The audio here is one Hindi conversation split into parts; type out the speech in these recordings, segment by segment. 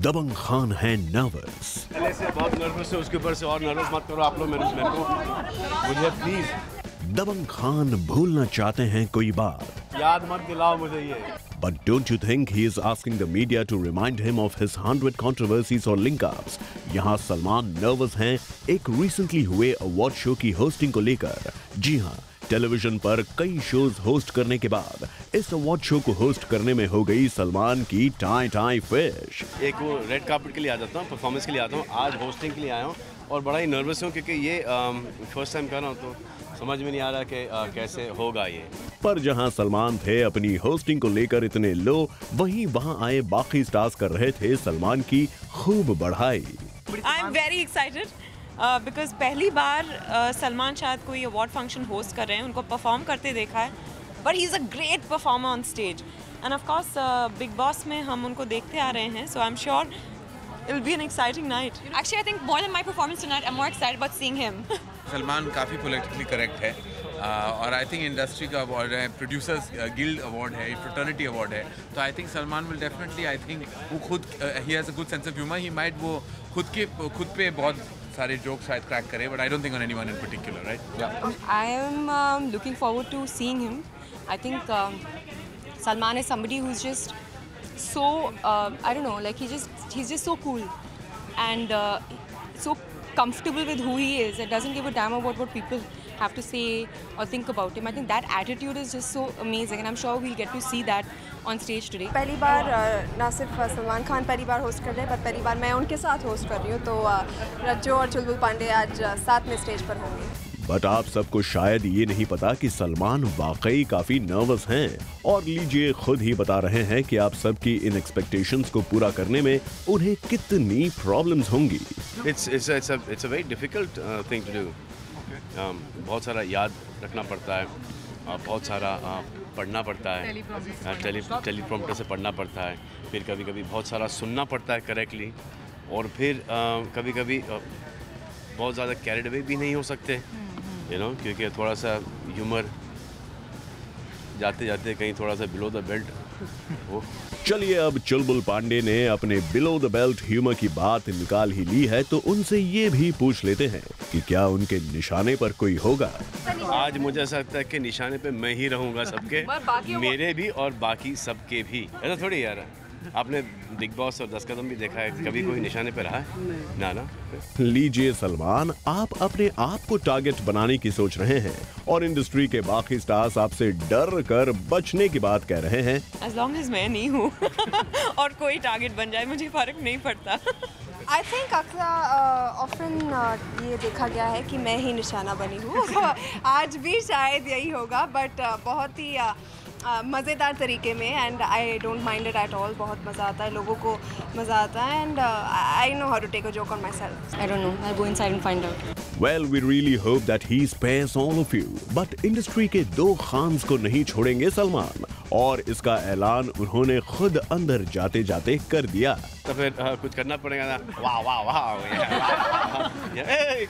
दबंग खान है नर्वस। पहले से बहुत नर्वस है, उसके ऊपर से और नर्वस मत करो आप लोग मैनेजमेंट को, मुझे प्लीज। दबंग खान भूलना चाहते हैं कोई बात, याद मत दिलाओ मुझे ये। But don't you think he is asking the media to remind him of his 100 controversies or link-ups? यहाँ सलमान नर्वस हैं एक रिसेंटली हुए अवार्ड शो की होस्टिंग को लेकर। जी हाँ, टेलीविजन पर कई शोज होस्ट करने के बाद इस अवार्ड शो को होस्ट करने में हो गई सलमान की टाई फिश। एक वो रेड कार्पेट के लिए आ जाता हूँ, परफॉर्मेंस के लिए आता हूँ, आज होस्टिंग के लिए आया हूँ और बड़ा ही नर्वस हूँ क्योंकि ये फर्स्ट टाइम कर रहा हूँ तो समझ में नहीं आ रहा कि कैसे होगा ये। पर जहां सलमान थे अपनी होस्टिंग को लेकर इतने लो, वहीं वहां आए बाकी स्टार्स कर रहे थे सलमान की खूब बढ़ाई। I am very excited because पहली बार सलमान शायद कोई अवार्ड फंक्शन होस्ट कर रहे हैं, उनको परफॉर्म करते देखा है, but he is a great performer on stage and of course Bigg Boss में हम उनको देखते आ रहे हैं, so I am sure it will be an exciting night. Actually, I think more than my performance tonight, I'm more excited about seeing him. Salman काफ़ी politically correct है और आई थिंक इंडस्ट्री का अवार्ड है, प्रोड्यूसर्स गिल्ड अवार्ड है, फ्रेटर्निटी अवार्ड है, तो I think Salman will definitely, I think वो खुद he has a good sense of humour, he might वो खुद पे बहुत सारे जोक्स शायद क्रैक करे, but I don't think on anyone in particular, right? I am looking forward to seeing him. I think Salman is somebody who's just so I don't know, like he's just so cool and so comfortable with who he is. It doesn't give a damn about what people have to say or think about him. I think that attitude is just so amazing and I'm sure we'll get to see that on stage today. पहली बार ना सिर्फ सलमान खान पहली बार होस्ट कर रहे हैं, पर पहली बार मैं उनके साथ होस्ट कर रही हूँ, तो रज्जो और चुलबुल पांडे आज साथ में स्टेज पर होंगे। बट आप सबको शायद ये नहीं पता कि सलमान वाकई काफी नर्वस हैं और लीजिए खुद ही बता रहे हैं कि आप सबकी इन एक्सपेक्टेशंस को पूरा करने में उन्हें कितनी प्रॉब्लम्स होंगी। It's a very difficult thing to do. बहुत सारा याद रखना पड़ता है, बहुत सारा पढ़ना पड़ता है, टेलीप्रॉम्प्टर से पढ़ना पड़ता है, फिर कभी कभी बहुत सारा सुनना पड़ता है करेक्टली, और फिर कभी कभी बहुत ज़्यादा कैरिड अवे भी नहीं हो सकते, क्योंकि थोड़ा सा ह्यूमर जाते जाते कहीं थोड़ा सा बिलो द बेल्ट हो। चलिए अब चुलबुल पांडे ने अपने बिलो द बेल्ट ह्यूमर की बात निकाल ही ली है, तो उनसे ये भी पूछ लेते हैं कि क्या उनके निशाने पर कोई होगा। आज मुझे ऐसा लगता है कि निशाने पे मैं ही रहूंगा सबके, मेरे भी और बाकी सबके भी। ऐसा थोड़ी यार, आपने बिग बॉस और 10 कदम भी देखा है, कभी कोई निशाने पे रहा है? ना। लीजिए सलमान, आप अपने आप को टारगेट बनाने की सोच रहे हैं और इंडस्ट्री के बाकी स्टार्स आपसे डर कर बचने की बात कह रहे हैं। As long as मैं नहीं हूँ और कोई टारगेट बन जाए मुझे फर्क नहीं पड़ता। I think often ये देखा गया है कि मैं ही निशाना बनी हूँ। आज भी शायद यही होगा, बट बहुत ही मज़ेदार तरीके में, and I don't mind it at all. बहुत मज़ा आता है, लोगों को मज़ा आता है, and I know how to take a joke on myself. I don't know. I'll go inside and find out. Well, we really hope that he spares all of you. But industry के दो खान्स को नहीं छोड़ेंगे सलमान, और इसका ऐलान उन्होंने खुद अंदर जाते जाते कर दिया। तो फिर कुछ करना पड़ेगा ना। वाह वाह वाह,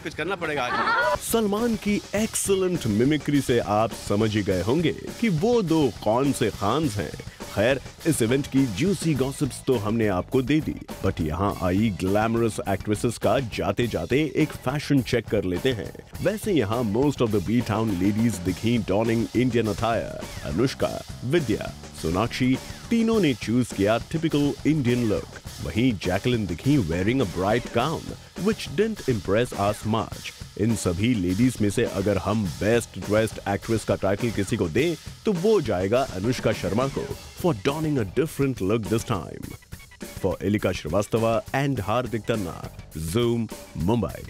कुछ करना पड़ेगा आज। सलमान की एक्सीलेंट मिमिक्री से आप समझ ही गए होंगे कि वो दो कौन से खान्स हैं। खैर, इस इवेंट की जूसी गॉसिप्स तो हमने आपको दे दी, बट यहाँ आई ग्लैमरस एक्ट्रेसेस का जाते जाते एक फैशन चेक कर लेते हैं। वैसे यहाँ most of the B town ladies दिखी donning Indian attire. Anushka, Vidya, Sonakshi, तीनों ने चूज किया टिपिकल इंडियन लुक। वहीं जैकलिन दिखी wearing a bright gown which didn't impress us much. इन सभी लेडीज में से अगर हम बेस्ट ड्रेस्ड एक्ट्रेस का टाइटल किसी को दें तो वो जाएगा अनुष्का शर्मा को for donning a different look this time. For Elika Srivastava and Hardik Tanna, Zoom, Mumbai।